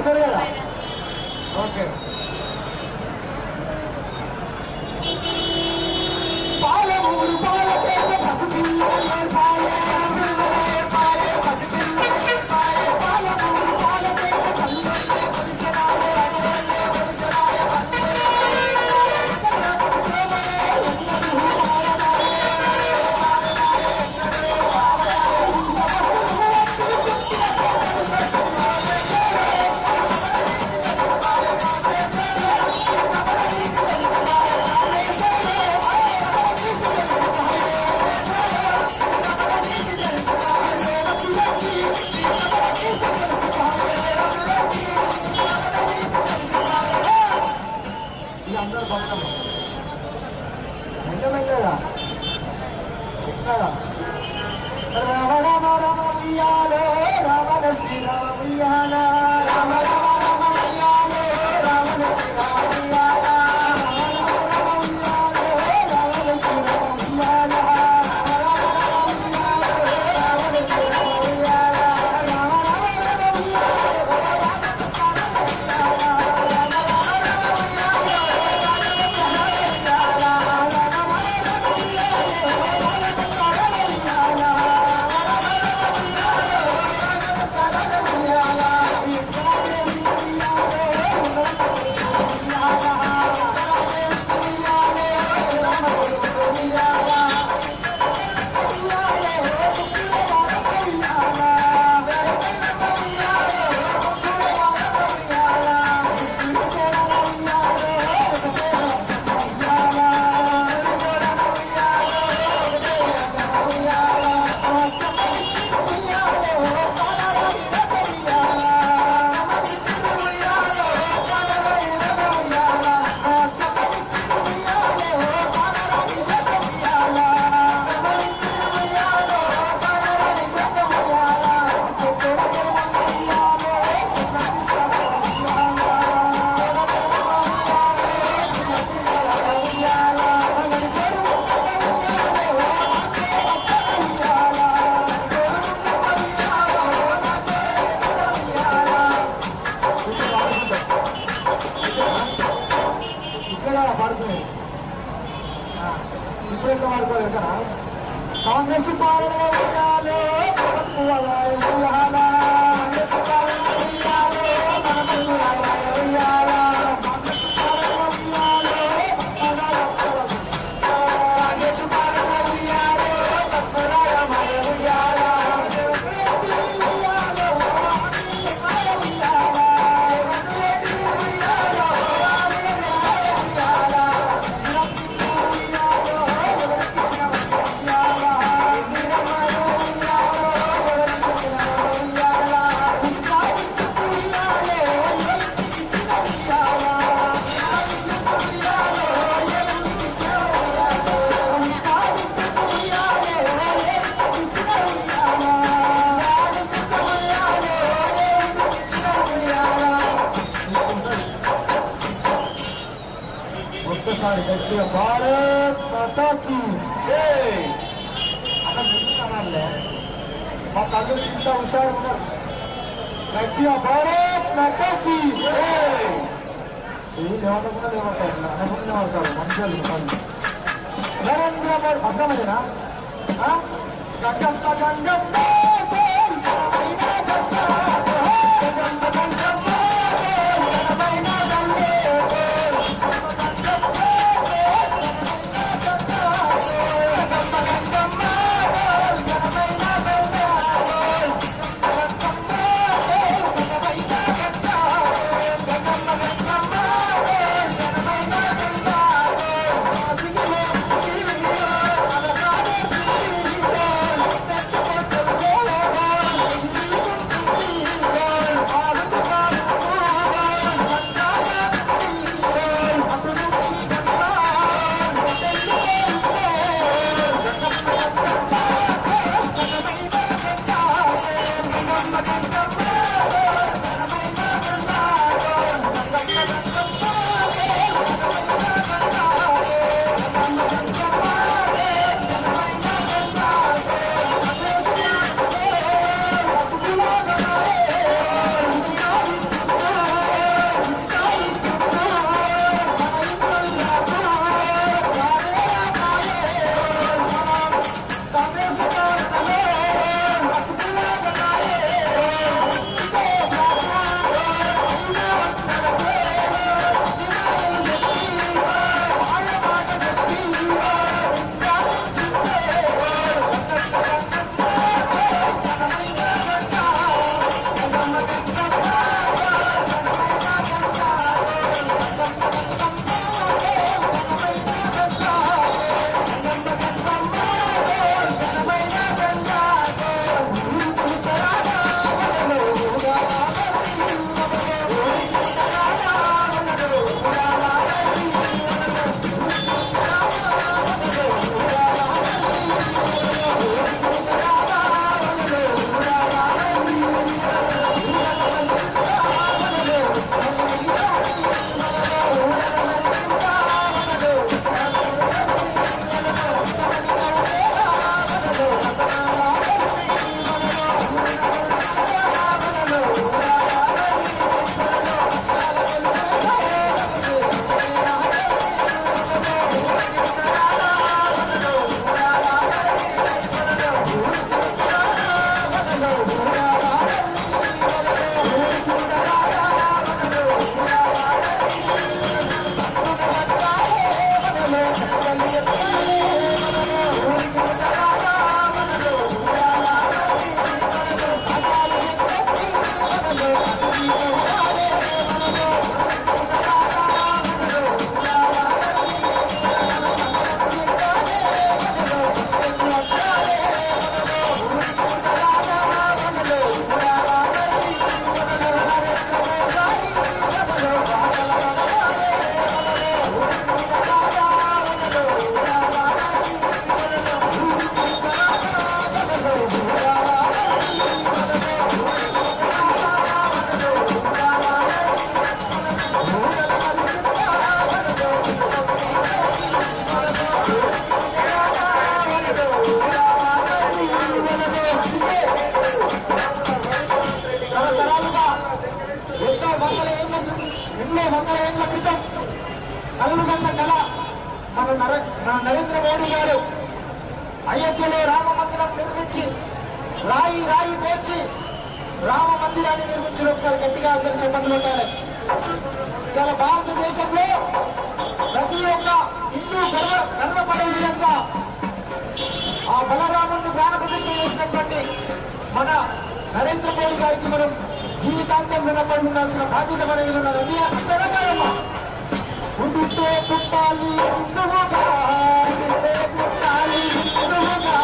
పడతారు కదా. ఓకే. పాలమూరు పాలపేట పసిపిల్ల పాలే పాలే పసిపిల్ల పాలే పాలమూరు పాలపేట కల్లే కొలిసరాలే అడవలే కొలిసరాలే అందరూ పడతాము మెల్లమెల్లగా చిన్నగా రామ రామ రామ ఉయ్యాలో రావణ శ్రీరామ ఉయ్యాల రామ రామ రామ ఉయ్యాలో రావణ శ్రీరామ ఉయ్యాల రామ రామ ఉయ్యాలో రావణ శ్రీరామ ఉయ్యాల కాంగ్రెస్ పాలన ఉయ్యాలో ఉయ్యాల కాంగ్రెస్ పాలన ఉయ్యాలో ఉయ్యాల కాంగ్రెస్ పాలన ఉయ్యాలో కాంగ్రెస్ పాలన ఉయ్యాలో ఉయ్యాల ఒక్కసారి గట్టిగా భారత్ మాతాకి అలా నిలుస్తున్నానులే మా తల్లు ఇంత హుషారు ఉన్నారు. గట్టిగా భారత్ మాతాకి చెయ్యి లేవకుండా లేవతారు అనకుండా లేవతారు మనుషులు పనులు. నరేంద్ర మోడీ అర్థమేనా గంగమ్మ గంగమ్మ గత నెల మన నరేంద్ర మోడీ గారు అయోధ్యలో రామ మందిరం నిర్మించి రాయి పేర్చి రామ మందిరాన్ని నిర్మించిన ఒకసారి గట్టిగా అందరూ చెప్పండి పెట్టాలి. ఇవాళ భారతదేశంలో ప్రతి ఒక్క హిందూ గర్వపడే విధంగా ఆ బలరాముడిని ప్రాణప్రతిష్ఠ చేసినటువంటి మన నరేంద్ర మోడీ గారికి మనం జీవితాంతం రుణపడి ఉండాల్సిన బాధ్యత మన మీద ఉన్నది. తెలంగాణమ్మా ఉండితో పుట్టాలి హిందువుగా, పుట్టాలి హిందువుగా,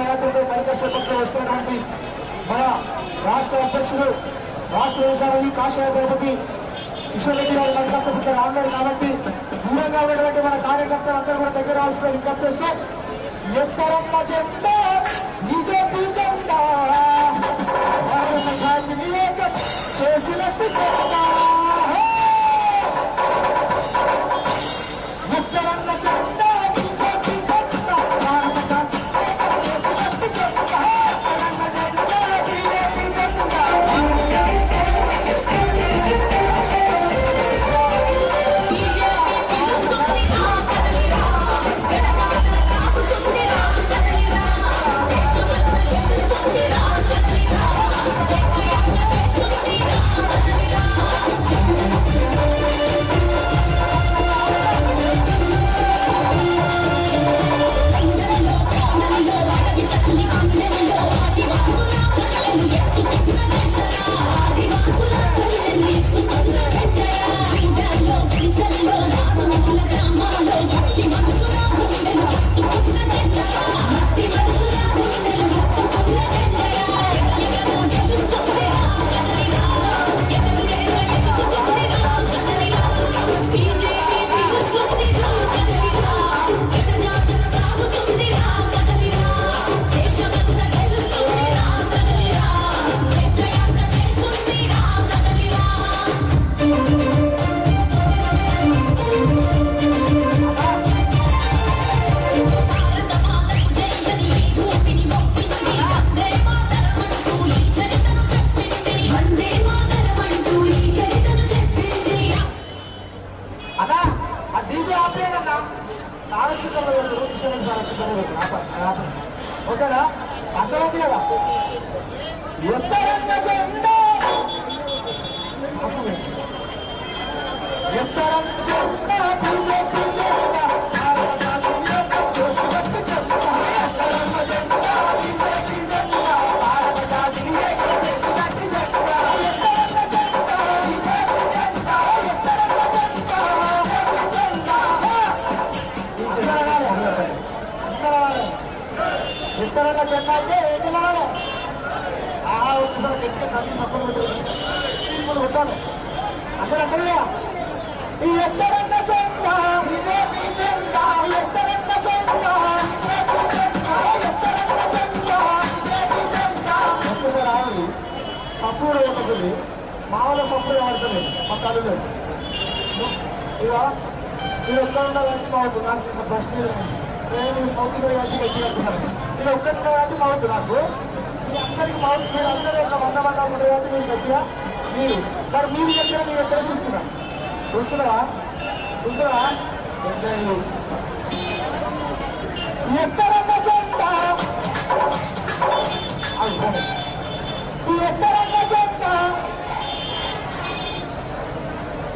పాదయాత్రతో పరికష్టపట్లో వస్తున్నటువంటి మన రాష్ట్ర అధ్యక్షుడు రాష్ట్ర వ్యవసాయ కాషాయ దళపతి కిషోర్ రెడ్డి గారు పరికష్టపట్లో రానున్నారు కాబట్టి దూరంగా ఉన్నటువంటి మన కార్యకర్తలందరూ కూడా దగ్గర రావాల్సిన విజ్ఞప్తి చేస్తూ ఎత్తరమ్మ జెండా బీజేపీ జెండా భారత జాతిని ఏకం చేసినట్టు జెండా ఎత్తరమ్మ జెండా బీజేపీ జెండా భారత జాతిని ఏకం చేసినట్టు జెండా ఎత్తరమ్మ జెండా బీజేపీ జెండా ఓకేనా అర్థమైంది కదా ఎత్తరన్న జెండా ఎత్తరన్న జెండా బీజేపీ జెండా భారత జాతిని ఏకం చేసినట్టు జెండా ఎత్తరన్న జెండా బీజేపీ జెండా భారత జాతిని ఏకం చేసినట్టు జెండా ఎత్తరన్న జెండా బీజేపీ జెండా ఎత్తరన్న జెండా ఎత్తరన్న జెండా అంటే ఏంటి రావాలి ఒకసారి గట్టిగా తల్లి సపోర్ట్ పెట్టాలి అందరూ అందరూ ఈ ఎత్తరన్న జెండా బీజేపీ జెండా ఎత్తరన్న జెండా బీజేపీ జెండా ఎత్తరన్న జెండా బీజేపీ జెండా ఒక్కసారి రావాలి సపోర్ట్ ఉంటుంది మామూలు సపోర్ట్ వాడుతుంది మా కళ్ళు లేదు ఇక మీరు ఒక్కడ ఉండాలంటే మావుతుంది నాకు ప్రశ్న నేను మౌతు కలిసి గట్టిగా నేను ఒక్కరి కాబట్టి మావుతు నాకు అందరికి మావుతు మీరు అందరూ ఒక 100 మంది ఉంటుంది కాబట్టి మీరు గట్టిగా మీరు మరి మీరు దగ్గర మీరు ఎక్కడ చూసుకున్నావా ఎత్తరన్న జెండా ఎత్తరన్న జెండా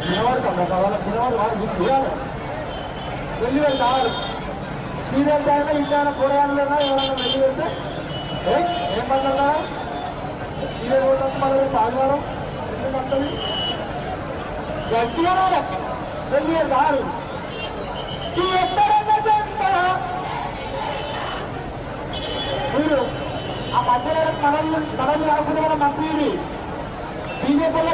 నిలబడతాం వాళ్ళ పిల్లవాడు వాడు చూడాలి వెళ్ళి వెళ్తారు సీరియల్ టైంలో ఇంకేమైనా కూరగాయలైనా ఎవరైనా వెళ్ళి వెళ్తే ఏం పనులున్నా సీరియల్ పోతుంది మళ్ళీ ఆదివారం ఎందుకు వస్తుంది గట్టిగా వెళ్ళి వెళ్తారు ఈ ఎత్తరన్న జెండా మీరు ఆ మధ్యలో మనల్ని కాకుండా మన మంత్రి బీజేపీలో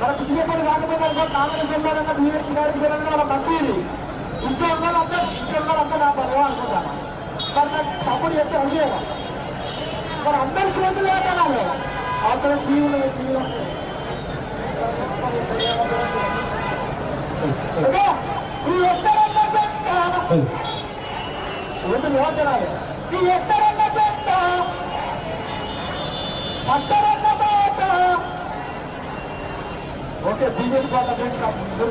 మన బీజేపీలు కాకపోతే కాంగ్రెస్ ఉన్నారన్న బీజేపీ కాంగ్రెస్ మన మంత్రి ఇంట్లో ఉన్నదంతా నా పర్వ అనుకుంటాను మరి నాకు సపోర్ట్ చెప్తే అవసరం మరి అందరి చేతులు లేకనాలి అక్కడ టీవీలో ఈ ఎత్తరన్న జెండా చేతులు లేకనాలి ఈ ఎత్తరన్న జెండా పట్టరన్న బాట ఓకే బీజేపీ పాట మంచి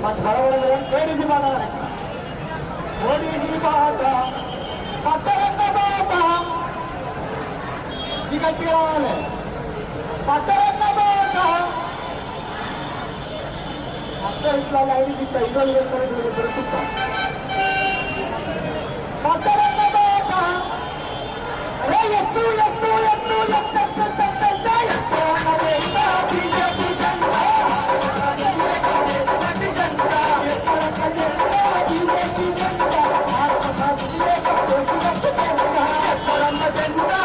బలపడలేదు కేడీజీ పాట మోడీజీ బాట పట్టరన్న బాట ఇది గట్టిగా రావాలి పట్టరన్న బాట అందరూ ఇట్లా లైన్ ఇట్లా ఇవ్వాలి వెళ్తారు తెలుసుకుంటాం పట్టరన్న బాట అరే ఎత్తు ఎత్తు ఎత్తు బీజేపీ జెండా బీజేపీ జెండా భారత జాతిని ఏకం చేసినట్టు జెండా ఎత్తరన్న జెండా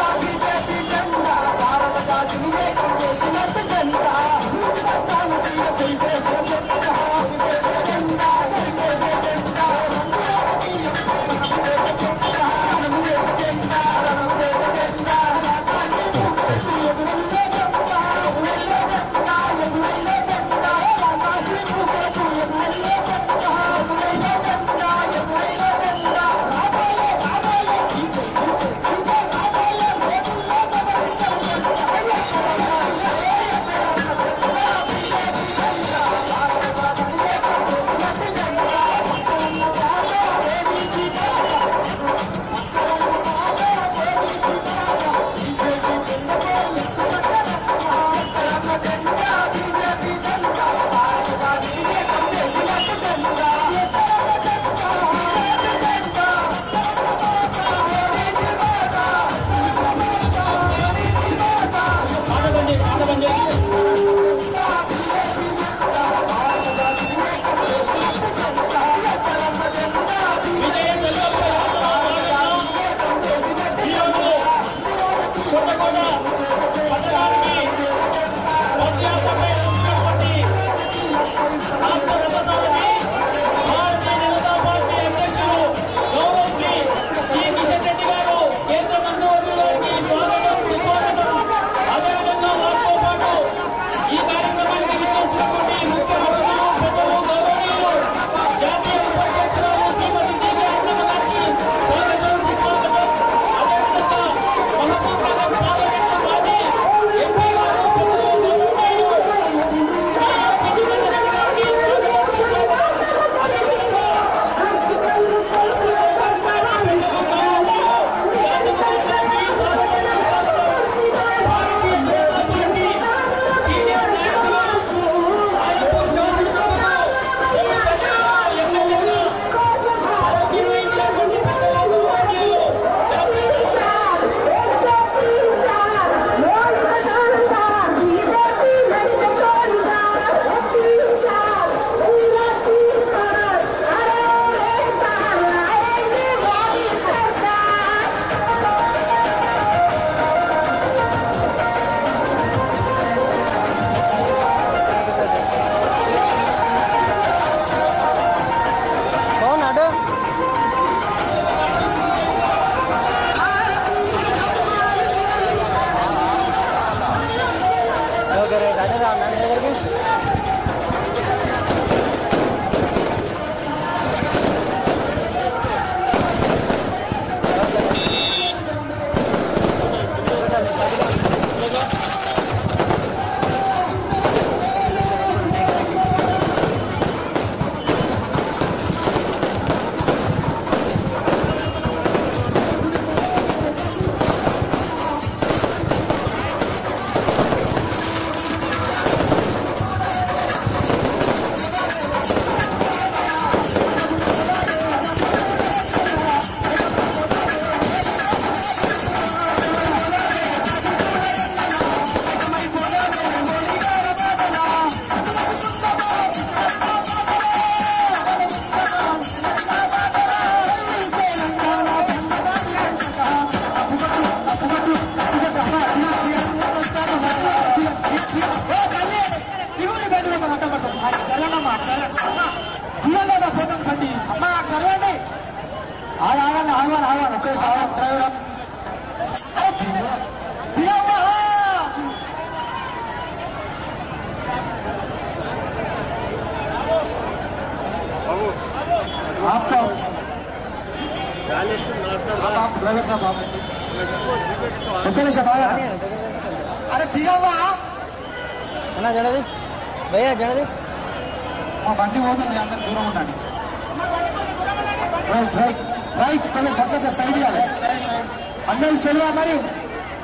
अरे दिया हुआ जड़दी भैया जड़दी బండి పోతుంది అందరు దూరం ఉండండి రైట్ రైట్ రైట్ కొంచెం పక్క సైడ్ ఇవ్వాలి సైడ్ సైడ్ అందరూ సెలవు మరి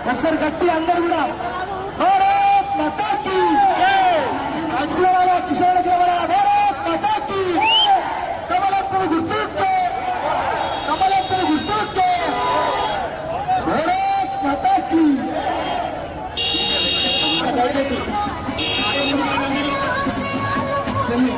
ఒకసారి గట్టి అందరు కూడా భారత్ మాతాకి అగ్రవాల కిషోర్ అగ్రవాల భారత్ మాతాకి కమలప్పుడు గుర్తుకే కమలప్పుడు గుర్తుకే భారత్ మాతాకి సెల్లి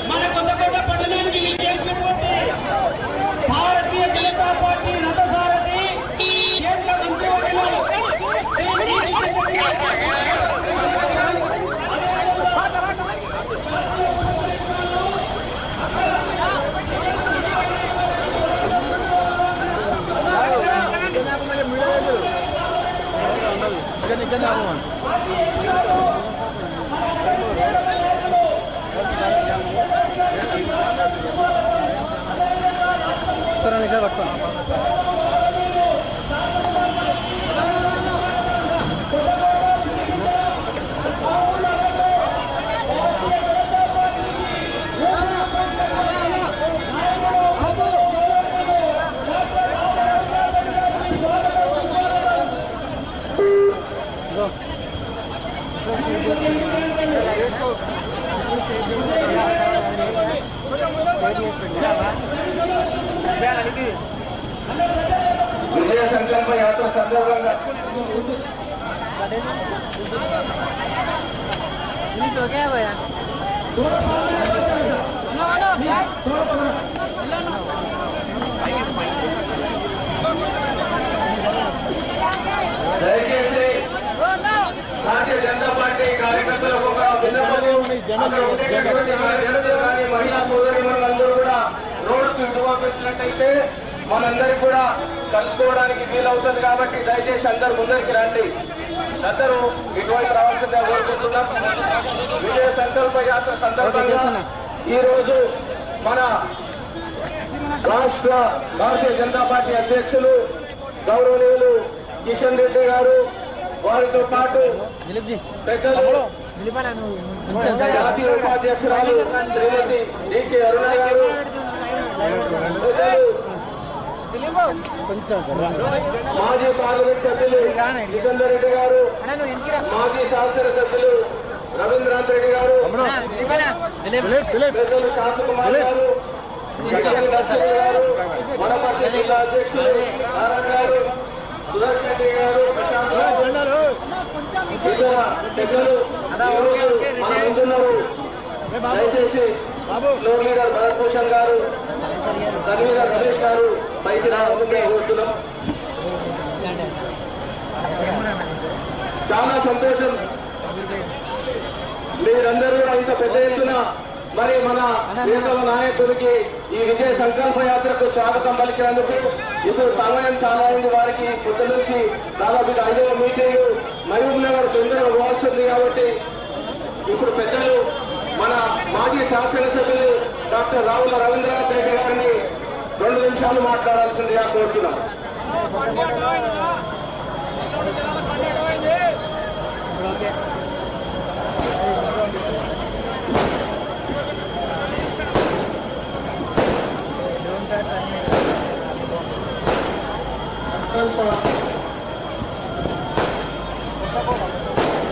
మన కొండకొండ పట్టణానికి విచ్చేసినటువంటి భారతీయ జనతా పార్టీ రథసారథి కేంద్ర మంత్రివర్యులు సార్ పట్టుకో విజయ సంకల్ప యాత్ర సందర్భంగా దయచేసి భారతీయ జనతా పార్టీ కార్యకర్తలకు ఒక విన్నపం, అక్కడ ఉండేటటువంటి జనతలు కానీ మహిళా సోదరిమణులందరూ కూడా రోడ్డుకు ఇటు పంపిస్తున్నట్టయితే మనందరికీ కూడా కలుసుకోవడానికి వీలవుతుంది. కాబట్టి దయచేసి అందరు ముందరికి రండి, అందరూ ఇటువైపు రావాల్సిందిగా కోరుకుంటున్నాం. విజయ సంకల్ప యాత్ర సందర్భంగా ఈ రోజు మన రాష్ట్ర భారతీయ జనతా పార్టీ అధ్యక్షులు గౌరవనీయులు కిషన్ రెడ్డి గారు, వారితో పాటు పెద్దలు జాతీయ ఉపాధ్యక్షురాలు శ్రీమతి డికే అరుణ గారు, మాజీ పార్లమెంట్ సభ్యులు జితేందర్ రెడ్డి గారు, మాజీ శాసనసభ్యులు రవీంద్రనాథ్ రెడ్డి గారు, పెద్దలు శాంతకుమార్ గారు, దర్శన్ గారు, వనపర్తి జిల్లా అధ్యక్షులు నారాయణ గారు, సుదర్శన్ రెడ్డి గారు, ప్రశాంత్ గారు, ఇతర పెద్దలు మన ముందున్నారు. దయచేసి ఫ్లోర్ లీడర్ భరత్ భూషణ్ గారు, కన్వీనర్ రమేష్ గారు పైకి రావాల్సిందే కోరుతున్నాం. చాలా సంతోషం, మీరందరూ ఇంత పెద్ద ఎత్తున మరి మన ప్రియతమ నాయకుడికి ఈ విజయ సంకల్ప యాత్రకు స్వాగతం పలికినందుకు. ఇప్పుడు సమయం చాలా అయింది, వారికి పొద్దు నుంచి దాదాపు 5వ మీటింగ్ మహబూబ్ నగర్ తొందరగా పోవాల్సింది. కాబట్టి ఇప్పుడు పెద్దలు మన మాజీ శాసనసభ్యులు డాక్టర్ రావుల రవీంద్రనాథ్ రెడ్డి గారిని 2 నిమిషాలు మాట్లాడాల్సిందిగా కోరుతున్నాం.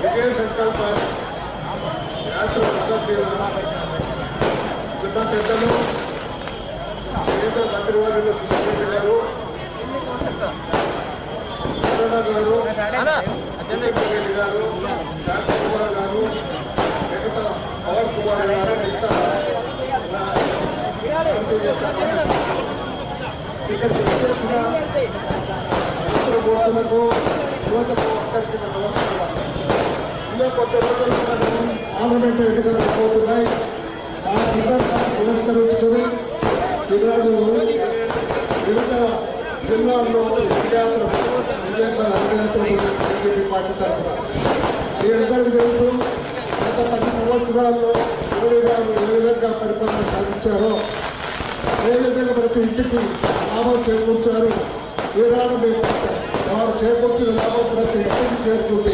విజయ సంకల్ప యాత్ర పెద్దలు కేంద్ర మంత్రివర్యులు కిషన్ రెడ్డి గారు, అరుణ గారు, రెడ్డి గారు, శాంతకుమార్ గారు, మిగతా పవన్ కుమార్ గారు, మిగతా ఇక్కడికి వచ్చేసిన మిత్రగోతులకు యువతకు అందరికీ నమస్కారం. ఇంకా కొద్ది రోజులు పార్లమెంట్ ఎన్నికలు పోతున్నాయి. ఆ సందర్భాన్ని పురస్కరించుకుని ఈరోజు వివిధ జిల్లాల్లో విద్యార్థులు బీజేపీ పార్టీ తరఫున మీ అందరికీ తెలుసు, గత 10 సంవత్సరాల్లో మోడీ గారు ఏ విధంగా పరిపాలన సాధించారో, ఏ విధంగా ప్రతి ఇంటికి లాభం చేకూర్చారు. ఈనాడు మేము వారు చేకూర్చిన లాభం ప్రతి ఇంటికి చేరుకుంటే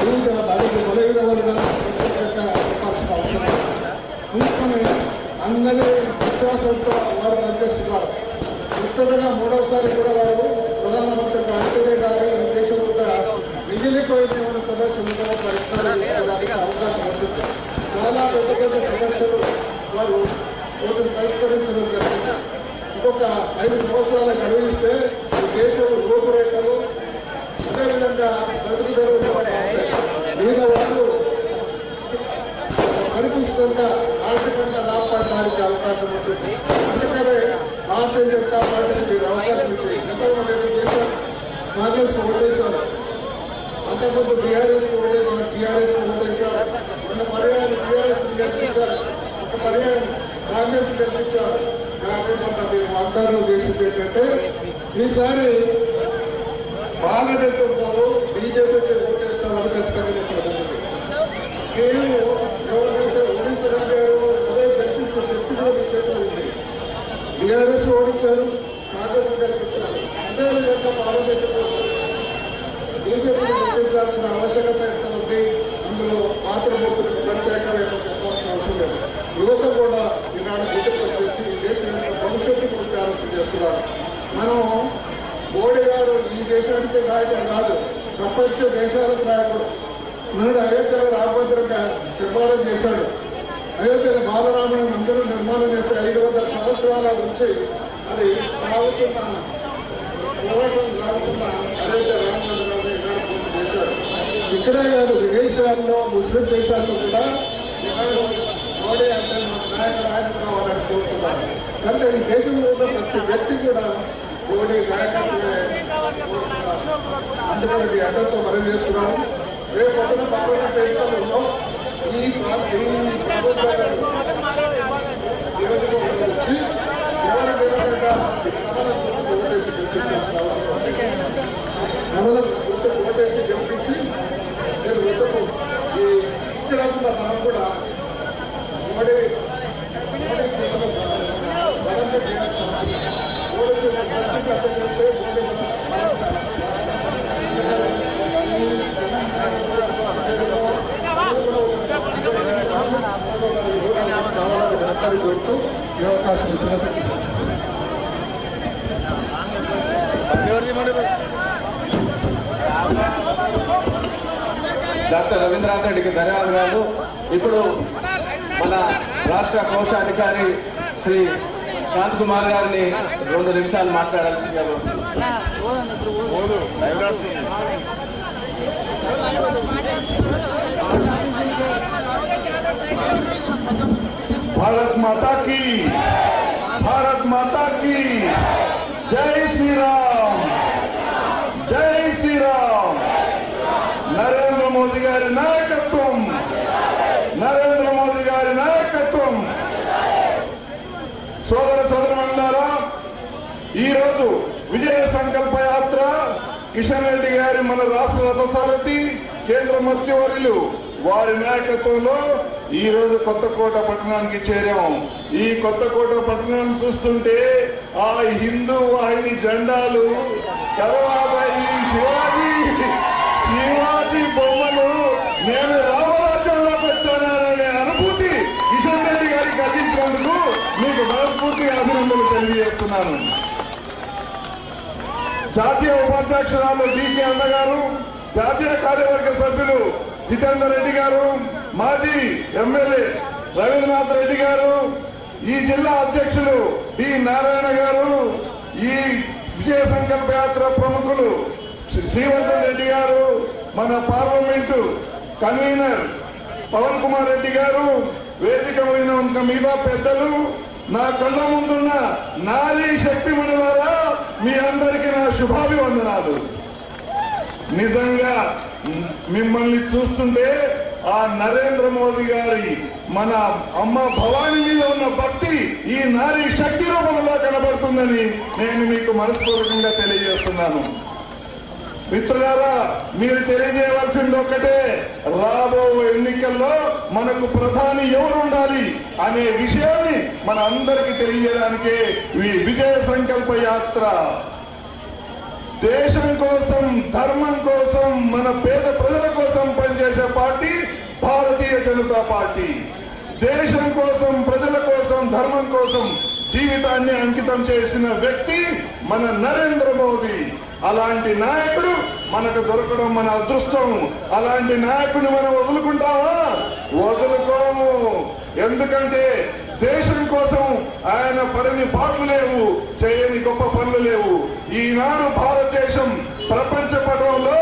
వివిధ బడికి బలైన వల్ల చెప్పాల్సిన అవసరం. ఇంకనే అందరి విశ్వాసంతో వారు పనిచేస్తున్నారు. ముఖ్యంగా 3వసారి కూడా వారు ప్రధానమంత్రి అంటేనే కానీ ఈ దేశం కూడా మిగిలిపోయిన సమస్యలను పరిష్కారం చేసుకోవడానికి అవకాశం ఉంటుంది. చాలా పెద్ద పెద్ద సమస్యలు వారు పరిష్కరించడం జరిగింది. ఇంకొక 5 సంవత్సరాలు గడిపిస్తే ఈ దేశం రూపురేఖలు అదేవిధంగా బ్రతుకుదరువు మీద వాళ్ళు కనిపిస్తున్న ఆర్థికంగా లాభపడడానికి అవకాశం ఉంటుంది. అందుకనే భారతీయ జనతా పార్టీకి మీరు అవకాశం ఇచ్చారు. గతంలో నేను చేశాను, కాంగ్రెస్కి ఓటేశారు, అంతకుముందు బీఆర్ఎస్కి ఓటేశారు, టీఆర్ఎస్కి ఓటేశారు, 2 పర్యాయాలు టీఆర్ఎస్కి గెలిపించారు, 1 పర్యాయం కాంగ్రెస్కి గెలిపించారు. కాంగ్రెస్ అంతా మీరు వాగ్దానం చేసింది ఏంటంటే ఈసారి పార్లమెంట్ బీజేపీకి ఓటేస్తామని ఖచ్చితంగా నేను ఎవరైతే ఓడించగలిగారో అదే గెలిపించే శక్తి కూడా మీ చేతిలో ఉంది. బీఆర్ఎస్ ఓడించారు, కాంగ్రెస్ బాధ్యత కల్పిస్తున్నారు. అదేవిధంగా పార్లమెంటు బీజేపీని గుర్తించాల్సిన ఆవశ్యకత ఎంత ఉంది, అందులో మాతృమూర్తులకు ప్రత్యేకమైన చెప్పాల్సిన అవసరం లేదు. యువత కూడా ఈనాడు గుర్తింపు చేసి ఈ దేశం యొక్క భవిష్యత్తు గురించి ఆలోచన చేస్తున్నారు. మనం మోడీ గారు ఈ దేశానికి నాయకుడు కాదు, ప్రపంచ దేశాలకు నాయకుడు. నాడు అయోధ్యలో రామమందిరంగా నిర్మాణం చేశాడు. అయోధ్యలో బాలరాములను అందరూ నిర్మాణం చేసి 500 సంవత్సరాల నుంచి అది సాగుతున్న పోరాటం సాగుతున్న అయోధ్య రామమందిరాన్ని ఈనాడు పూర్తి చేశాడు. ఇక్కడే కాదు, విదేశాల్లో ముస్లిం దేశాల్లో కూడా ఈనాడు మోడీ అంటే నాయకుడు ఆయన కావాలని కోరుతున్నారు. అంటే ఈ దేశంలో ఉన్న ప్రతి వ్యక్తి కూడా మోడీ నాయకత్వమే కోరుతున్నారు. అందుకని మీ అందరితో మనం చేస్తున్నాము. రేపు పొద్దున పార్లమెంట్ ఎన్నికల్లో ఈ ప్రభుత్వాన్ని నియోజకవర్గం వచ్చి ఎవరు నిలబడ్డా ఓటేసి గెలిపించి నేను వద్దకు ఈ ఇక్కడ మనం కూడా మోడీ బలంగా చేయాల్సిన మోడీ అర్థం చేస్తే మోడీ కావాలని కోరుతూ ఈ అవకాశం ఇచ్చినందుకు డాక్టర్ రవీంద్రనాథ్ రెడ్డికి ధన్యవాదాలు. ఇప్పుడు మన రాష్ట్ర కోశాధికారి శ్రీ శాంత్ కుమార్ గారిని 2 నిమిషాలు మాట్లాడాల్సిందిగా भारत माता की जय श्री राम, जय श्री राम. नरेंद्र मोदी गारी नायकत्వం, नरेंद्र मोदी गारी नायकत्వం. సోదర సోదరులారా, ఈ రోజు విజయ సంకల్ప యాత్ర కిషన్ రెడ్డి గారి మన రాష్ట్ర రథసారథి కేంద్ర మంత్రివర్యులు వారి నాయకత్వంలో ఈ రోజు కొత్తకోట పట్టణానికి చేరాం. ఈ కొత్తకోట పట్టణాన్ని చూస్తుంటే ఆ హిందూ వాహిని జెండాలు, తర్వాత ఈ శివాజీ బొమ్మలు, నేను రామరాజ్యంలోకి వచ్చాననే అనుభూతి కిషన్ రెడ్డి గారికి అందించినందుకు మీకు మనస్ఫూర్తిగా అభినందనలు తెలియజేస్తున్నాను. జాతీయ ఉపాధ్యక్షురాలు డికే అన్న గారు, జాతీయ కార్యవర్గ సభ్యులు జితేందర్ రెడ్డి గారు, మాజీ ఎమ్మెల్యే రవీంద్రనాథ్ రెడ్డి గారు, ఈ జిల్లా అధ్యక్షులు డి నారాయణ గారు, ఈ విజయ సంకల్ప యాత్ర ప్రముఖులు శ్రీవర్ధన్ రెడ్డి గారు, మన పార్లమెంటు కన్వీనర్ పవన్ కుమార్ రెడ్డి గారు, వేదిక మీద పెద్దలు, నా కళ్ళ ముందున్న నారీ శక్తి మనులారా, మీ అందరికీ నా శుభాభివందనాలు. నిజంగా మిమ్మల్ని చూస్తుంటే ఆ నరేంద్ర మోదీ గారి మన అమ్మ భవానీ మీద ఉన్న భక్తి ఈ నారీ శక్తి రూపంలో కనబడుతుందని నేను మీకు మనస్పూర్వకంగా తెలియజేస్తున్నాను. మిత్రులారా, మీరు తెలియజేయవలసింది ఒక్కటే, రాబో ఎన్నికల్లో మనకు ప్రధాని ఎవరు ఉండాలి అనే విషయాన్ని మన అందరికీ తెలియజేయడానికే ఈ విజయ సంకల్ప యాత్ర. దేశం కోసం, ధర్మం కోసం, మన పేద ప్రజల కోసం పనిచేసే పార్టీ భారతీయ జనతా పార్టీ. దేశం కోసం, ప్రజల కోసం, ధర్మం కోసం జీవితాన్ని అంకితం చేసిన వ్యక్తి మన నరేంద్ర మోదీ. అలాంటి నాయకుడు మనకు దొరకడం మన అదృష్టం. అలాంటి నాయకుడిని మనం వదులుకుంటామా? వదులుకోము. ఎందుకంటే దేశం కోసం ఆయన పడని పాటలు లేవు, చేయని గొప్ప పనులు లేవు. ఈనాడు భారతదేశం ప్రపంచ పటంలో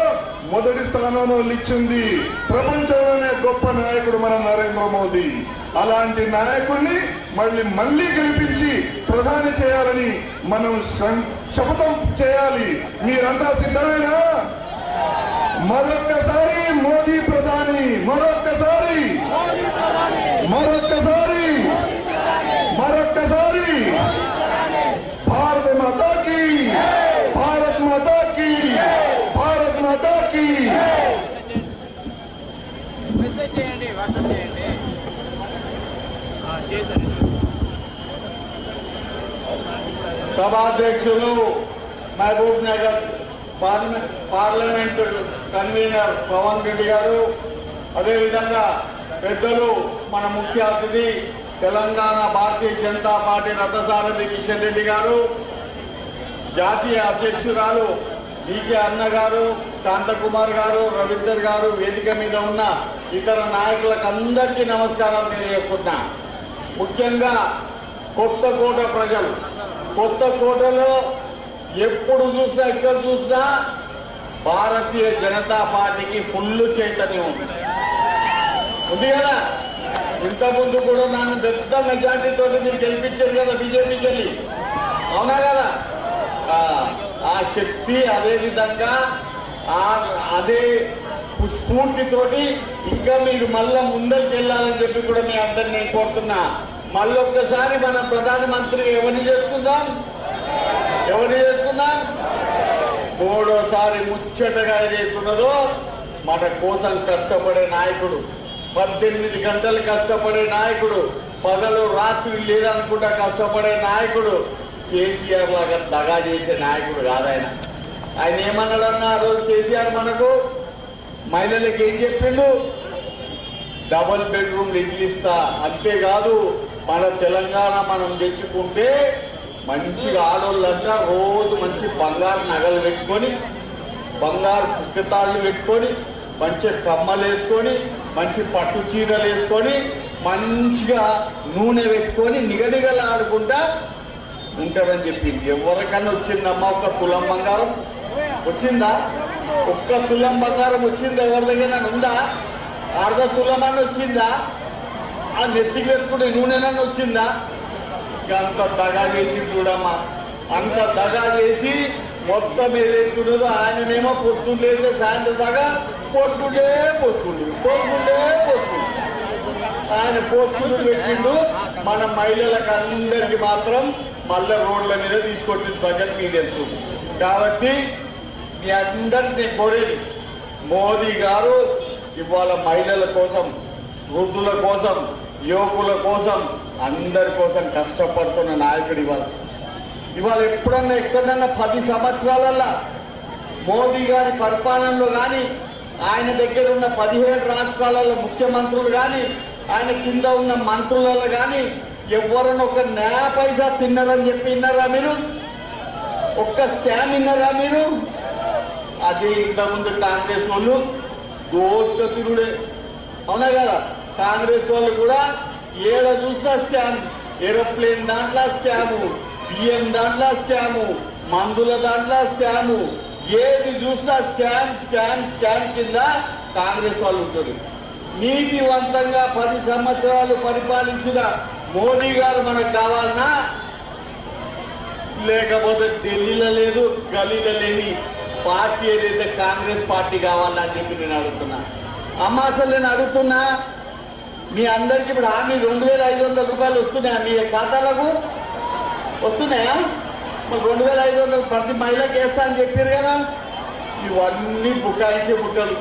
మొదటి స్థానంలో నిలిచింది. ప్రపంచంలోనే గొప్ప నాయకుడు మన నరేంద్ర మోదీ. అలాంటి నాయకుడిని మళ్ళీ గెలిపించి ప్రధాని చేయాలని మనం శపథం చేయాలి. మీరంతా సిద్ధమేనా? మరొక్కసారి మోదీ ప్రధాని, మరొక్కసారి భారత మాతాకి, భారత్ మాతాకి, భారత్ మాతాకి. మెసేజ్ చేయండి, వాట్సాప్ చేయండి. సభాధ్యక్షులు మహబూబ్ నగర్ పార్లమెంట్ కన్వీనర్ పవన్ రెడ్డి గారు, అదేవిధంగా పెద్దలు మన ముఖ్య అతిథి తెలంగాణ భారతీయ జనతా పార్టీ రథసారథి కిషన్ రెడ్డి గారు, జాతీయ అధ్యక్షురాలు డీకే అన్న గారు, శాంతకుమార్ గారు, రవీందర్ గారు, వేదిక మీద ఉన్న ఇతర నాయకులకు అందరికీ నమస్కారాలు తెలియజేస్తున్నా. ముఖ్యంగా కొత్తకోట ప్రజలు, కొత్తకోటలో ఎప్పుడు చూసినా ఎక్కడ చూసినా భారతీయ జనతా పార్టీకి ఫుల్ చైతన్యం ఉంది కదా. ఇంతకుముందు కూడా నన్ను పెద్ద మెజార్టీతో మీరు గెలిపించారు కదా బీజేపీకి వెళ్ళి, అవునా కదా. ఆ శక్తి అదేవిధంగా అదే స్ఫూర్తితోటి ఇంకా మీరు మళ్ళా ముందరికి వెళ్ళాలని చెప్పి కూడా మీ అందరినీ నేను కోరుతున్నా. మళ్ళొక్కసారి మన ప్రధానమంత్రి ఎవరిని చేసుకుందాం, మూడోసారి ముచ్చటగా ఏదైతున్నదో మన కోసం కష్టపడే నాయకుడు, 18 గంటలు కష్టపడే నాయకుడు, పగలు రాత్రి లేదనుకుంటా కష్టపడే నాయకుడు, కేసీఆర్ లాగా దగా చేసే నాయకుడు కాదాయన. ఆయన ఏమన్నాడన్నా ఆ రోజు కేసీఆర్ మనకు మహిళలకు ఏం చెప్పిండు, డబుల్ బెడ్రూమ్ ఇల్లు ఇస్తా, అంతేకాదు మన తెలంగాణ మనం తెచ్చుకుంటే మంచిగా ఆడోళ్ళంతా రోజు మంచి బంగారు నగలు పెట్టుకొని, బంగారు పుస్తకాలు పెట్టుకొని, మంచి కమ్మలు వేసుకొని, మంచి పట్టు చీరలు వేసుకొని, మంచిగా నూనె పెట్టుకొని నిగడిగలాడుకుంటా ఉంటారని చెప్పింది. ఎవరికన్నా వచ్చిందమ్మా ఒక్క తులం బంగారం వచ్చిందా? ఒక్క తులం బంగారం వచ్చిందా? ఎవరి దగ్గర ఉందా? అర్ధ తులం అని వచ్చిందా? ఆ నెత్తికి వేసుకుంటే నూనెనని వచ్చిందా? అంత దగా చేసి చూడమ్మా, అంత దగా చేసి మొత్తం ఏదైతున్నదో ఆయననేమో పొద్దుండే సాయంత్రం దాకా పోసుకుంటే ఆయన పోస్టులు పెట్టిండు. మన మహిళలకు అందరికీ మాత్రం మళ్ళా రోడ్ల మీద తీసుకొచ్చిన సంగతి మీకు తెలుసు. కాబట్టి మీ అందరినీ కోరేది, మోదీ గారు ఇవాళ మహిళల కోసం, వృద్ధుల కోసం, యువకుల కోసం, అందరి కోసం కష్టపడుతున్న నాయకుడు. ఇవాళ ఎప్పుడన్నా ఎక్కడన్నా 10 సంవత్సరాలల్లా మోదీ గారి పరిపాలనలో కానీ, ఆయన దగ్గర ఉన్న 17 రాష్ట్రాలలో ముఖ్యమంత్రులు కానీ, ఆయన కింద ఉన్న మంత్రులలో కానీ ఎవరన్నా ఒక నయా పైసా తిన్నారని చెప్పి విన్నారా మీరు? ఒక్క స్కామ్ విన్నారా మీరు? అది ఇంతకుముందు కాంగ్రెస్ వాళ్ళు దోషతిరుడే, అవునా కదా. కాంగ్రెస్ వాళ్ళు కూడా ఏడ చూసా స్కామ్, ఏరోప్లేన్ దాంట్లో స్కాము, బియ్యం దాంట్లో స్కాము, మందుల దాంట్లో స్కాము, ఏది చూసినా స్కామ్ స్కామ్ స్కామ్ కింద కాంగ్రెస్ వాళ్ళు ఉంటుంది. నీతివంతంగా 10 సంవత్సరాలు పరిపాలించిన మోడీ గారు మనకు కావాలన్నా, లేకపోతే ఢిల్లీలో లేదు గల్లీలో లేని పార్టీ ఏదైతే కాంగ్రెస్ పార్టీ కావాలని అని చెప్పి నేను అడుగుతున్నా. అమ్మ అసలు నేను అడుగుతున్నా, మీ అందరికి ఇప్పుడు హామీ 2500 రూపాయలు వస్తున్నాయా? మీ ఖాతాలకు వస్తున్నాయా? మరి 2500 ప్రతి మహిళకి వేస్తా అని చెప్పారు కదా. ఇవన్నీ బుకాయించే బుట్టలు.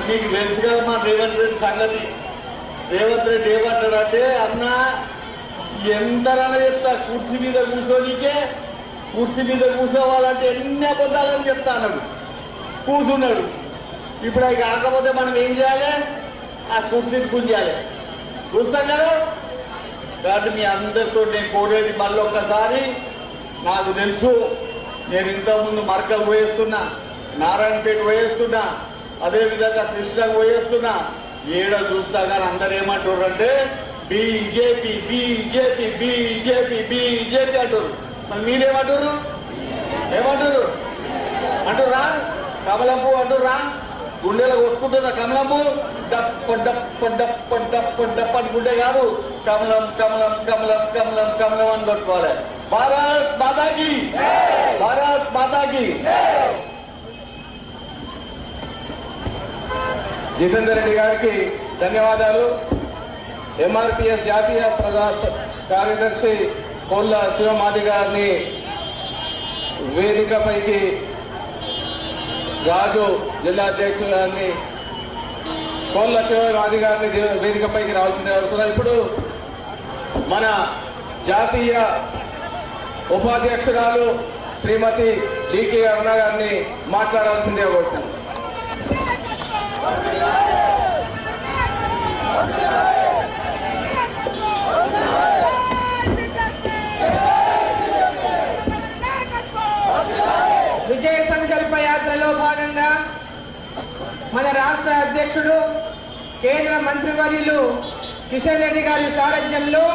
మీకు తెలుసు కదా మా రేవంత్ రెడ్డి సంగతి. రేవంత్ రెడ్డి ఏమంటారంటే, అన్న ఎంతరన్నా చెప్తా, కుర్చీ మీద కూర్చోనికే, కుర్చీ మీద కూర్చోవాలంటే ఎన్ని అబద్ధాలని చెప్తా అన్నాడు. కూర్చున్నాడు. ఇప్పుడు అవి కాకపోతే మనం ఏం చేయాలి? ఆ కుర్చీని గుంజాలి. చూస్తాం కదా. కాబట్టి మీ అందరితో నేను కోరేది మళ్ళీ ఒక్కసారి, నాకు తెలుసు నేను ఇంతకుముందు మరకలు పోయేస్తున్నా, నారాయణపేట పోయేస్తున్నా, అదేవిధంగా కృష్ణకు పోయేస్తున్నా, ఏడ చూస్తా కానీ అందరు ఏమంటారు అంటే బీజేపీ బీజేపీ బీజేపీ బీజేపీ అంటారు. మరి మీరేమంటారు? ఏమంటారు అంటురా? కమలంపు అంటురా? గుండెలో కొట్టుకుంటుందా కమలంపు? డప్ప డప్ప డప్ప డప్ప డప్ప అనుకుంటే కాదు, కమలం కమలం కమలం కమలం కమలం అని కొట్టుకోవాలి. భారత్ మాతాకి, భారత్ మాతాకి. జితేందర్ రెడ్డి గారికి ధన్యవాదాలు. ఎంఆర్పీఎస్ జాతీయ కార్యదర్శి కోళ్ళ శివమాది గారిని వేదికపైకి, రాజు జిల్లా అధ్యక్షుడు గారిని, కోళ్ళ శివమాది గారిని వేదికపైకి రావాల్సిందే కోరుతున్నాం. ఇప్పుడు మన జాతీయ ఉపాధ్యక్షురాలు శ్రీమతి డికే అరుణ గారిని మాట్లాడాల్సిందే కోరుతున్నాను. విజయ సంకల్ప యాత్రలో భాగంగా మన రాష్ట్ర అధ్యక్షుడు కేంద్ర మంత్రివర్యులు కిషన్ రెడ్డి గారి సారథ్యంలో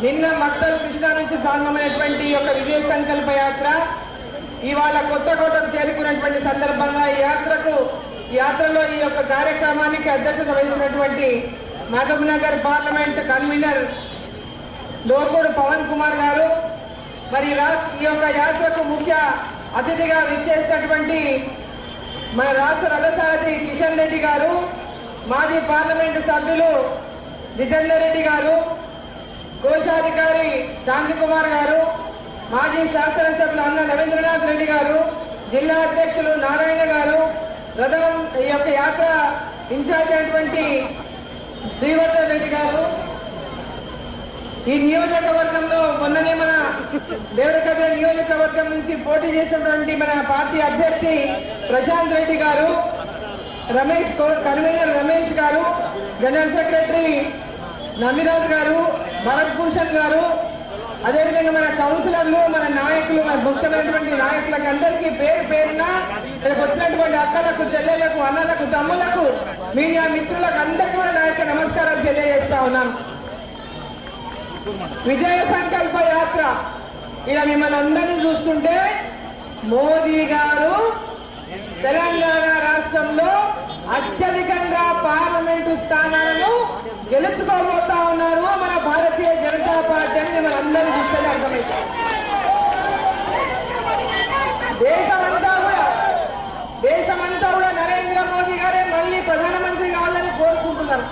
నిన్న మక్తల్ కృష్ణా నుంచి ప్రారంభమైనటువంటి యొక్క విజయ సంకల్ప యాత్ర ఇవాళ కొత్తకోటకు చేరుకున్నటువంటి సందర్భంగా ఈ యాత్రలో ఈ యొక్క కార్యక్రమానికి అధ్యక్షత వహించినటువంటి మహబూబ్ నగర్ పార్లమెంట్ కన్వీనర్ లోకూరు పవన్ కుమార్ గారు, మరి ఈ యొక్క యాత్రకు ముఖ్య అతిథిగా విచ్చేసినటువంటి మన రాష్ట్ర రథసారథి కిషన్ రెడ్డి గారు, మాజీ పార్లమెంటు సభ్యులు జితేందర్ రెడ్డి గారు, కోశాధికారి శాంతి కుమార్ గారు, మాజీ శాసనసభ్యులు అన్న రవీంద్రనాథ్ రెడ్డి గారు, జిల్లా అధ్యక్షులు నారాయణ గారు, రథం ఈ యొక్క యాత్ర ఇన్ఛార్జ్ అయినటువంటి శ్రీవర్ధన్ రెడ్డి గారు, ఈ నియోజకవర్గంలో మొన్ననే మన దేవరకథ నియోజకవర్గం నుంచి పోటీ చేసినటువంటి మన పార్టీ అభ్యర్థి ప్రశాంత్ రెడ్డి గారు, కన్వీనర్ రమేష్ గారు, జనరల్ సెక్రటరీ నమిరాజ్ గారు, భరత్ భూషణ్ గారు, అదేవిధంగా మన కౌన్సిలర్లు, మన నాయకులు, మన ముఖ్యమైనటువంటి నాయకులకు అందరికీ పేరు పేరున ఇక్కడికి వచ్చినటువంటి అక్కలకు, చెల్లెళ్లకు, అన్నలకు, తమ్ములకు, మీడియా మిత్రులకు అందరికీ కూడా నా యొక్క నమస్కారాలు తెలియజేస్తా ఉన్నాను. విజయ సంకల్ప యాత్ర ఇలా మిమ్మల్ని అందరినీ చూస్తుంటే మోదీ గారు తెలంగాణ రాష్ట్రంలో అత్యధికంగా పార్లమెంటు స్థానాలను గెలుచుకోబోతా ఉన్నారు మన భారతీయ జనతా పార్టీ అని మిమ్మల్ని అందరూ చూస్తే అర్థమైంది. దేశమంతా కూడా నరేంద్ర మోదీ గారే మళ్ళీ ప్రధానమంత్రి కావాలని కోరుకుంటున్నారు.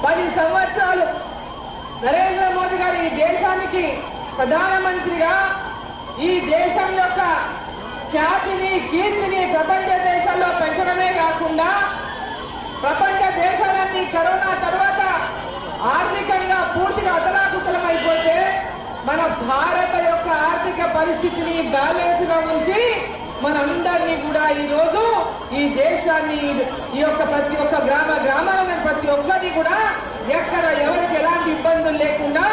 10 సంవత్సరాలు నరేంద్ర మోదీ గారు ఈ దేశానికి ప్రధానమంత్రిగా ఈ దేశం యొక్క ఖ్యాతిని, కీర్తిని ప్రపంచ దేశాల్లో పెంచడమే కాకుండా ప్రపంచ దేశాలన్నీ కరోనా తర్వాత ఆర్థికంగా పూర్తిగా అతలాకుతలం అయిపోతే మన భారత యొక్క ఆర్థిక పరిస్థితిని బ్యాలెన్స్ గా ఉంచి మనందరినీ కూడా ఈ రోజు ఈ దేశాన్ని ఈ యొక్క ప్రతి ఒక్క గ్రామాలను ప్రతి ఒక్కరిని కూడా ఎక్కడ ఎవరికి ఎలాంటి ఇబ్బందులు లేకుండా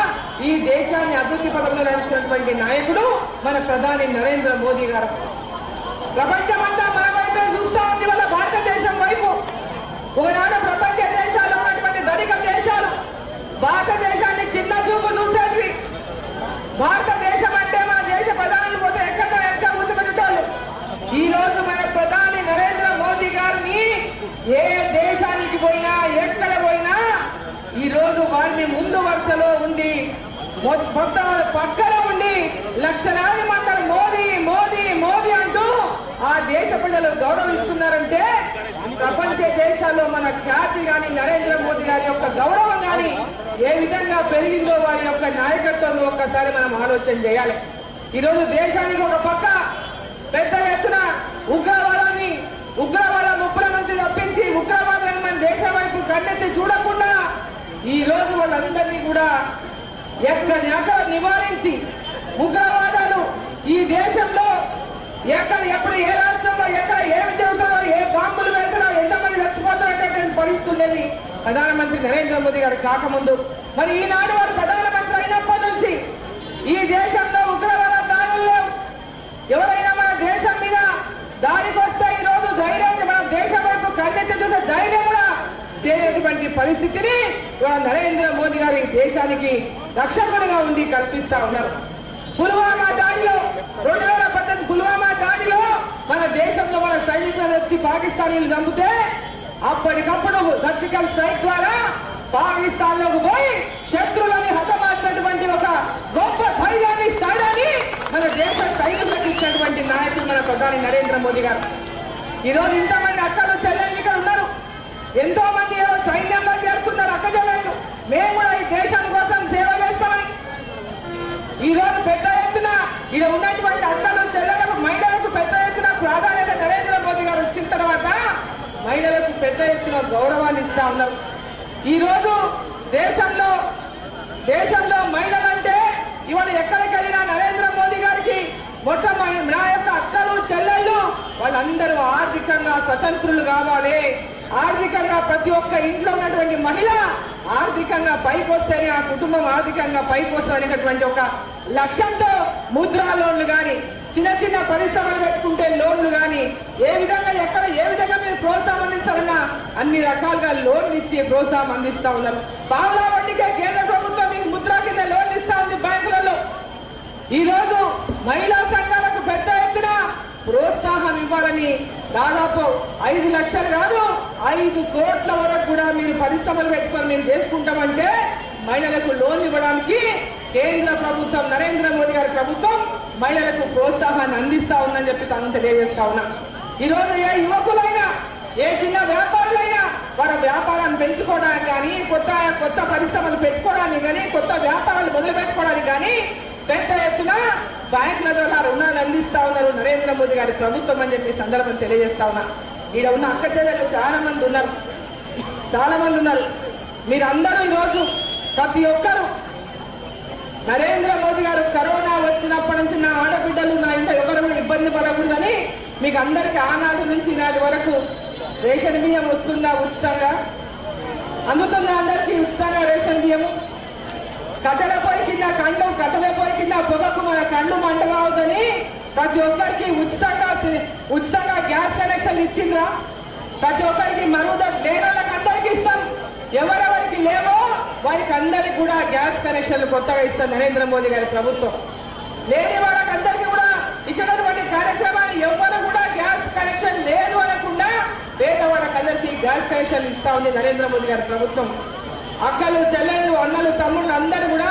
ఈ దేశాన్ని అభివృద్ధి పదంలో నడుస్తున్నటువంటి నాయకుడు మన ప్రధాని నరేంద్ర మోదీ గారు. ప్రపంచమంతా మన వైపు చూస్తా ఉంది, వాళ్ళ భారతదేశం వైపు. ఒకనాడు ప్రపంచ దేశాల్లో ఉన్నటువంటి ధనిక దేశాలు భారతదేశాన్ని చిన్న చూపు చూసేవి. భారతదేశం అంటే మన దేశ ప్రధాని పోతే ఎక్కడ గుర్తుపెట్టేటోళ్ళు. ఈ రోజు మన ప్రధాని నరేంద్ర మోదీ గారిని ఏ దేశానికి పోయినా, ఎక్కడ పోయినా ఈ రోజు వారిని ముందు వరుసలో ఉండి మొత్తం పక్కన ఉండి లక్షలాది మంది మోదీ మోదీ మోదీ అంటూ ఆ దేశ ప్రజలు గౌరవిస్తున్నారంటే ప్రపంచ దేశాల్లో మన ఖ్యాతి గాని, నరేంద్ర మోదీ గారి యొక్క గౌరవం గాని ఏ విధంగా పెరిగిందో వారి యొక్క నాయకత్వంలో ఒక్కసారి మనం ఆలోచన చేయాలి. ఈ రోజు దేశానికి ఒక పక్క పెద్ద ఎత్తున ఉగ్రవాద ముప్పుల నుంచి తప్పించి ఉగ్రవాదాన్ని మన దేశం వైపు కన్నెత్తి చూడకుండా ఈ రోజు వాళ్ళందరినీ కూడా ఎక్కడ నివారించి ఉగ్రవాదాలు ఈ దేశంలో ఎప్పుడు ఏ రాష్ట్రంలో ఎక్కడ ఏమి జరుగుతుందో, ఏ బాంబులు వేస్తారో, ఎంతమంది చచ్చిపోతారో పరిస్థితున్నది ప్రధానమంత్రి నరేంద్ర మోదీ గారు కాకముందు. మరి ఈనాడు వారు ప్రధానమంత్రి అయినప్పటి నుంచి ఈ దేశంలో ఉగ్రవాద దాడులు లేవు. ఎవరైనా మన దేశం మీద దాడికి వస్తే ఈ రోజు ధైర్యాన్ని మన దేశం వైపు కన్నెత్తి చూసే ధైర్యం కూడా చేయటువంటి పరిస్థితిని నరేంద్ర మోదీ గారి దేశానికి రక్షకుడిగా ఉండి కల్పిస్తా ఉన్నారు. పుల్వామా దాడిలో 2018 పుల్వామా దాడిలో మన దేశంలో మన సైనికులు వచ్చి పాకిస్తానీలు చంపితే అప్పటికప్పుడు సర్జికల్ స్ట్రైక్ ద్వారా పాకిస్తాన్ లోకి పోయి శత్రువులని హతమార్చినటువంటి ఒక గొప్ప ధైర్యాన్ని, స్థాయిని మన దేశ సైనికులకు ఇచ్చినటువంటి నాయకుడు మన ప్రధాని నరేంద్ర మోదీ గారు. ఈ రోజు ఇంతమంది అక్కలు చెల్లెళ్ళు ఇక్కడ ఉన్నారు, ఎంతో మంది సైన్యంలో చేరుతున్నారు అక్క చెల్లెళ్ళు. మేము కూడా ఈ దేశం కోసం సేవ చేస్తామని ఈ రోజు పెద్ద ఎత్తున ఇక్కడ ఉన్నటువంటి అక్కలు చెల్లెలకు, మహిళలకు పెద్ద ఎత్తున ప్రాధాన్యత నరేంద్ర మోదీ గారు వచ్చిన తర్వాత మహిళలకు పెద్ద ఎత్తున గౌరవాన్ని ఇస్తా ఉన్నారు. ఈ రోజు దేశంలో మహిళలంటే ఇవాళ ఎక్కడికి వెళ్ళినా వాళ్ళందరూ ఆర్థికంగా స్వతంత్రులు కావాలి. ఆర్థికంగా ప్రతి ఒక్క ఇంట్లో ఉన్నటువంటి మహిళ ఆర్థికంగా పైకి వస్తేనే ఆ కుటుంబం ఆర్థికంగా పైకి వస్తుందనేటటువంటి ఒక లక్ష్యంతో ముద్రా లోన్లు కానీ, చిన్న చిన్న పరిశ్రమలు పెట్టుకుంటే లోన్లు కానీ, ఏ విధంగా ఎక్కడ ఏ విధంగా మీరు ప్రోత్సాహం అందిస్తారన్నా అన్ని రకాలుగా లోన్లు ఇచ్చి ప్రోత్సాహం అందిస్తా ఉన్నారు. పావులా వడ్డీకే కేంద్ర ప్రభుత్వం మీకు ముద్రా కింద లోన్లు ఇస్తా ఉంది బ్యాంకులలో. ఈ రోజు మహిళా సంఘాలకు పెద్ద ఎత్తున ప్రోత్సాహం ఇవ్వాలని దాదాపు 5 లక్షలు కాదు 5 కోట్ల వరకు కూడా మీరు పరిశ్రమలు పెట్టుకొని మేము చేసుకుంటామంటే మహిళలకు లోన్లు ఇవ్వడానికి కేంద్ర ప్రభుత్వం నరేంద్ర మోదీ గారి ప్రభుత్వం మహిళలకు ప్రోత్సాహాన్ని అందిస్తా ఉందని చెప్పి తాను తెలియజేస్తా ఉన్నా. ఈ రోజు ఏ యువకులైనా ఏ చిన్న వ్యాపారులైనా వారి వ్యాపారాన్ని పెంచుకోవడానికి కానీ, కొత్త పరిశ్రమలు పెట్టుకోవడానికి కానీ, కొత్త వ్యాపారాలు మొదలు పెట్టుకోవడానికి కానీ పెద్ద ఎత్తున బ్యాంకుల ద్వారా రుణాలు అందిస్తా ఉన్నారు నరేంద్ర మోదీ గారి ప్రభుత్వం అని చెప్పి సందర్భం తెలియజేస్తా ఉన్నా. ఈడ ఉన్న అక్క చెల్లెలు చాలా మంది ఉన్నారు. మీరందరూ ఈరోజు ప్రతి ఒక్కరు నరేంద్ర మోదీ గారు కరోనా వచ్చినప్పటి నుంచి నా ఆడబిడ్డలు నా ఇంట్లో ఎవరు ఇబ్బంది పడకూడదని మీకు అందరికీ ఆనాటి నుంచి ఈనాటి వరకు రేషన్ బియ్యం వస్తుందా ఉచితంగా, అందుతుందా అందరికీ ఉచితంగా రేషన్ బియ్యము. కట్టెల పొయ్యి కింద పొగకు మన కళ్ళు మంట కావద్దని ప్రతి ఒక్కరికి ఉచితంగా గ్యాస్ కనెక్షన్ ఇచ్చిందా? ప్రతి ఒక్కరికి మరుగుదొడ్డి లేని వాళ్ళకి అందరికీ ఇస్తాం. ఎవరెవరికి లేవో వారికి అందరికి కూడా గ్యాస్ కనెక్షన్లు కొత్తగా ఇస్తాం నరేంద్ర మోదీ గారి ప్రభుత్వం. లేని వాళ్ళకి అందరికీ కూడా ఇచ్చినటువంటి కార్యక్రమాన్ని ఎవరు కూడా గ్యాస్ కనెక్షన్ లేదు అనకుండా పేదవాళ్ళకి అందరికీ గ్యాస్ కనెక్షన్లు ఇస్తా ఉంది నరేంద్ర మోదీ గారి ప్రభుత్వం. అక్కలు చెల్లెళ్ళు అన్నలు తమ్ముళ్ళు అందరూ కూడా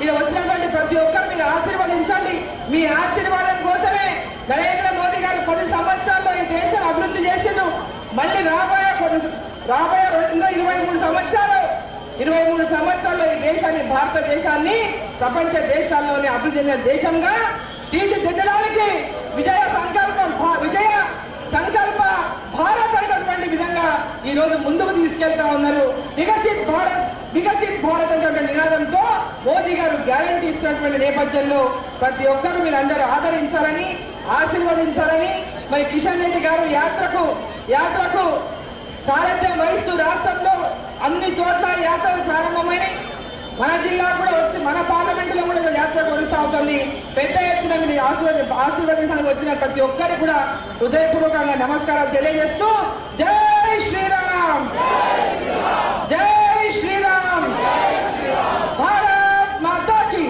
ఇలా వచ్చినటువంటి ప్రతి ఒక్కరు మీరు ఆశీర్వదించండి. మీ ఆశీర్వాదం కోసమే నరేంద్ర మోదీ గారు 10 సంవత్సరాల్లో ఈ దేశం అభివృద్ధి చేసిండు. మళ్ళీ రాబోయే 23 సంవత్సరాల్లో ఈ దేశాన్ని భారతదేశాన్ని ప్రపంచ దేశాల్లోనే అభివృద్ధి చెందిన దేశంగా తీర్చిదిద్దడానికి విజయ సంకల్ప భారత్ అనేటువంటి విధంగా ఈ రోజు ముందుకు తీసుకెళ్తా ఉన్నారు. వికసిత్ భారత్ అనేటువంటి నినాదంతో మోదీ గారు గ్యారంటీ ఇస్తున్నటువంటి నేపథ్యంలో ప్రతి ఒక్కరూ మీరందరూ ఆదరించాలని ఆశీర్వదించాలని మరి కిషన్ రెడ్డి గారు యాత్రకు సారథ్యం వహిస్తూ రాష్ట్రంలో అన్ని చోట్ల యాత్రలు ప్రారంభమైనాయి. మన జిల్లా కూడా వచ్చి మన పార్లమెంట్ లో కూడా యాత్ర కొనసాగుతుంది. పెద్ద ఎత్తున మీరు ఆశీర్వదించడానికి వచ్చిన ప్రతి ఒక్కరికి కూడా హృదయపూర్వకంగా నమస్కారాలు తెలియజేస్తూ జై శ్రీరామ్, జై శ్రీరామ్, భారత్ మాతాకి,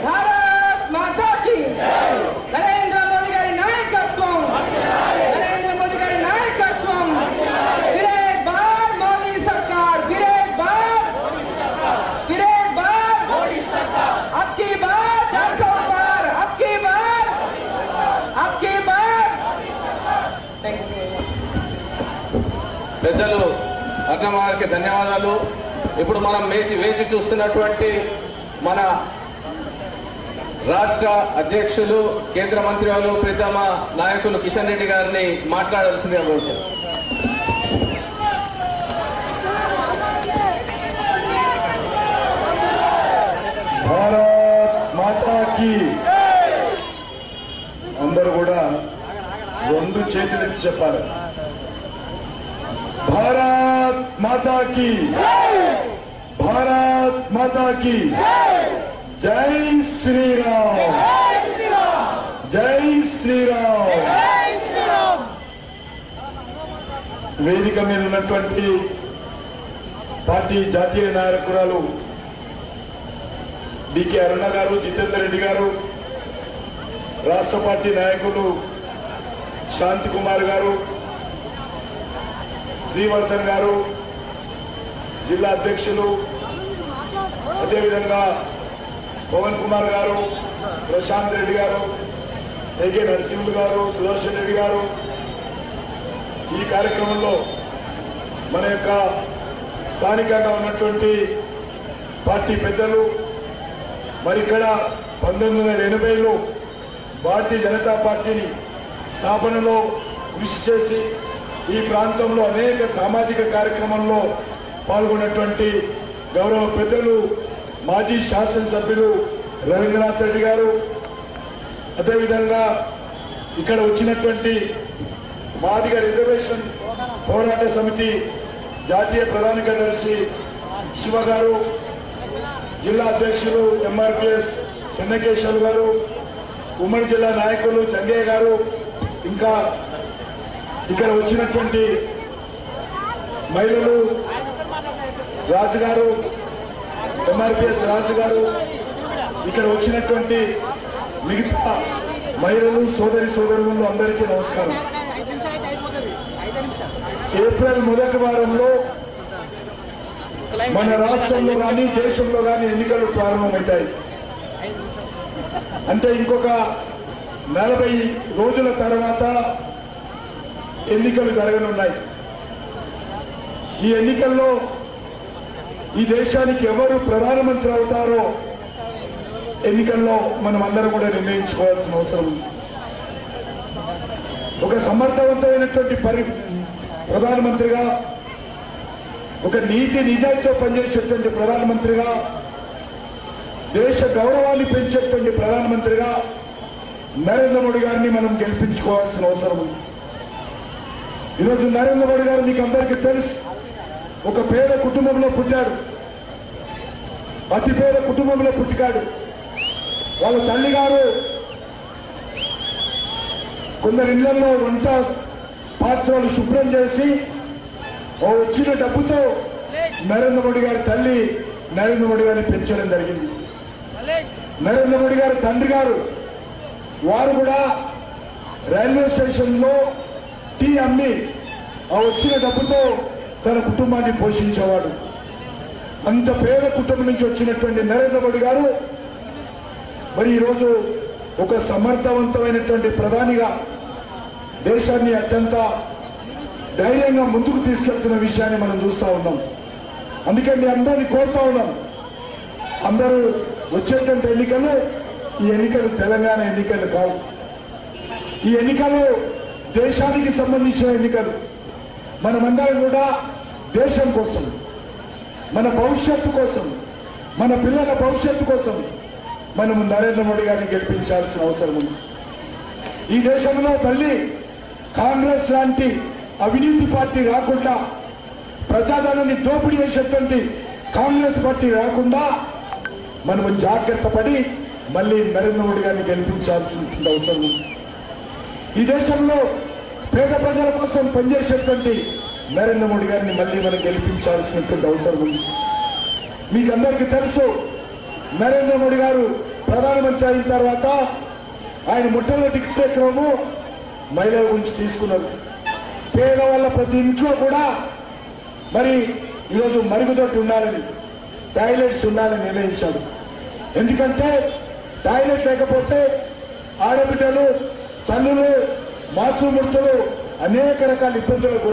భారత్ మాతాకి. నరేంద్ర మోదీ గారి నాయకత్వం, నరేంద్ర మోదీ గారి నాయకత్వం. గిరేట్ బార్ మోదీ సర్కార్, గిరేట్ బార్ అబ్కీ బార్ 400 బార్, అబ్కీ బార్. పెద్దలు అన్నమారికి ధన్యవాదాలు. ఇప్పుడు మనం వేచి చూస్తున్నటువంటి మన రాష్ట్ర అధ్యక్షులు కేంద్ర మంత్రులు ప్రీతమ నాయకులు కిషన్ రెడ్డి గారిని మాట్లాడాల్సిందిగా కోరుతున్నాను. భారత్ మాతాకి. అందరూ కూడా 2 చేతులెత్తి చెప్పాలి. భారత్ మాతాకి, భారత్ మాతాకి. జై శ్రీరామ్, జై శ్రీరామ్. వేదిక మీద ఉన్నటువంటి పార్టీ జాతీయ నాయకురాలు డికే అరుణ గారు, జితేందర్ రెడ్డి గారు, రాష్ట్ర పార్టీ నాయకులు శాంతి కుమార్ గారు, శ్రీవర్ధన్ గారు, జిల్లా అధ్యక్షులు, అదేవిధంగా పవన్ కుమార్ గారు, ప్రశాంత్ రెడ్డి గారు, ఏకే నరసింహులు గారు, సుదర్శన్ రెడ్డి గారు. ఈ కార్యక్రమంలో మన యొక్క స్థానికంగా ఉన్నటువంటి పార్టీ పెద్దలు, మరి ఇక్కడ 1980లో భారతీయ జనతా పార్టీని స్థాపనలో కృషి చేసి ఈ ప్రాంతంలో అనేక సామాజిక కార్యక్రమంలో పాల్గొన్నటువంటి గౌరవ పెద్దలు మాజీ శాసనసభ్యులు రవీంద్రనాథ్ రెడ్డి గారు, అదేవిధంగా ఇక్కడ వచ్చినటువంటి మాదిగ రిజర్వేషన్ పోరాట సమితి జాతీయ ప్రధాన కార్యదర్శి శివ గారు, జిల్లా అధ్యక్షులు ఎంఆర్పిఎస్ చెన్నకేశ్వర్ గారు, ఉమ్మడి జిల్లా నాయకులు జంగయ్య గారు, ఇంకా ఇక్కడ వచ్చినటువంటి మహిళలు రాజు గారు, ఎంఆర్పిఎస్ రాజు గారు, ఇక్కడ వచ్చినటువంటి మిగతా మహిళలు సోదరి సోదరులు అందరికీ నమస్కారం. ఏప్రిల్ మొదటి వారంలో మన రాష్ట్రంలో కానీ దేశంలో కానీ ఎన్నికలు ప్రారంభమవుతాయి. అంటే ఇంకొక 40 రోజుల తర్వాత ఎన్నికలు జరగనున్నాయి. ఈ ఎన్నికల్లో ఈ దేశానికి ఎవరు ప్రధానమంత్రి అవుతారో ఎన్నికల్లో మనం అందరం కూడా నిర్ణయించుకోవాల్సిన అవసరం ఉంది. ఒక సమర్థవంతమైనటువంటి ప్రధానమంత్రిగా, ఒక నీతి నిజాయితీతో పనిచేసేటువంటి ప్రధానమంత్రిగా, దేశ గౌరవాన్ని పెంచేటువంటి ప్రధానమంత్రిగా నరేంద్ర మోడీ గారిని మనం గెలిపించుకోవాల్సిన అవసరం ఉంది. ఈరోజు నరేంద్ర మోడీ గారు మీకు అందరికీ తెలుసు, ఒక పేద కుటుంబంలో పుట్టాడు, అతి పేద కుటుంబంలో పుట్టికాడు. వాళ్ళ తల్లి గారు కొందరి ఇళ్లలో వంట పాత్రలు శుభ్రం చేసి వచ్చిన డబ్బుతో నరేంద్ర మోడీ గారి తల్లి నరేంద్ర మోడీ గారిని పెంచడం జరిగింది. నరేంద్ర మోడీ గారి తండ్రి గారు వారు కూడా రైల్వే స్టేషన్ లో టీ అమ్మి ఆ వచ్చిన డబ్బుతో తన కుటుంబాన్ని పోషించేవాడు. అంత పేద కుటుంబం నుంచి వచ్చినటువంటి నరేంద్ర మోడీ గారు మరి ఈరోజు ఒక సమర్థవంతమైనటువంటి ప్రధానిగా దేశాన్ని అత్యంత ధైర్యంగా ముందుకు తీసుకెళ్తున్న విషయాన్ని మనం చూస్తూ ఉన్నాం. అందుకే మీ అందరినీ కోరుతా ఉన్నాం, అందరూ వచ్చేటువంటి ఎన్నికలు ఈ ఎన్నికలు తెలంగాణ ఎన్నికలు కావు. ఈ ఎన్నికలు దేశానికి సంబంధించిన ఎన్నికలు. మనమందరం కూడా దేశం కోసం, మన భవిష్యత్తు కోసం, మన పిల్లల భవిష్యత్తు కోసం మనము నరేంద్ర మోడీ గారిని గెలిపించాల్సిన అవసరం ఉంది. ఈ దేశంలో మళ్ళీ కాంగ్రెస్ లాంటి అవినీతి పార్టీ రాకుండా, ప్రజాధనాన్ని దోపిడీ చేసేటువంటి కాంగ్రెస్ పార్టీ రాకుండా మనము జాగ్రత్త పడి మళ్ళీ నరేంద్ర మోడీ గారిని గెలిపించాల్సిన అవసరం ఉంది. ఈ దేశంలో పేద ప్రజల కోసం పనిచేసేటువంటి నరేంద్ర మోడీ గారిని మళ్ళీ మనం గెలిపించాల్సినటువంటి అవసరం ఉంది. మీకు అందరికీ తెలుసు, నరేంద్ర మోడీ గారు ప్రధానమంత్రి అయిన తర్వాత ఆయన మొట్టమొదటి కార్యక్రమము మహిళల గురించి తీసుకున్నారు. పేదవాళ్ళ ప్రతి ఇంట్లో కూడా మరి ఈరోజు మరుగుదొడ్డి ఉండాలని, టాయిలెట్స్ ఉండాలని నిర్ణయించాడు. ఎందుకంటే టాయిలెట్ లేకపోతే ఆడబిడ్డలు, తల్లులు, మాతృమూర్తులు అనేక రకాల ఇబ్బందులు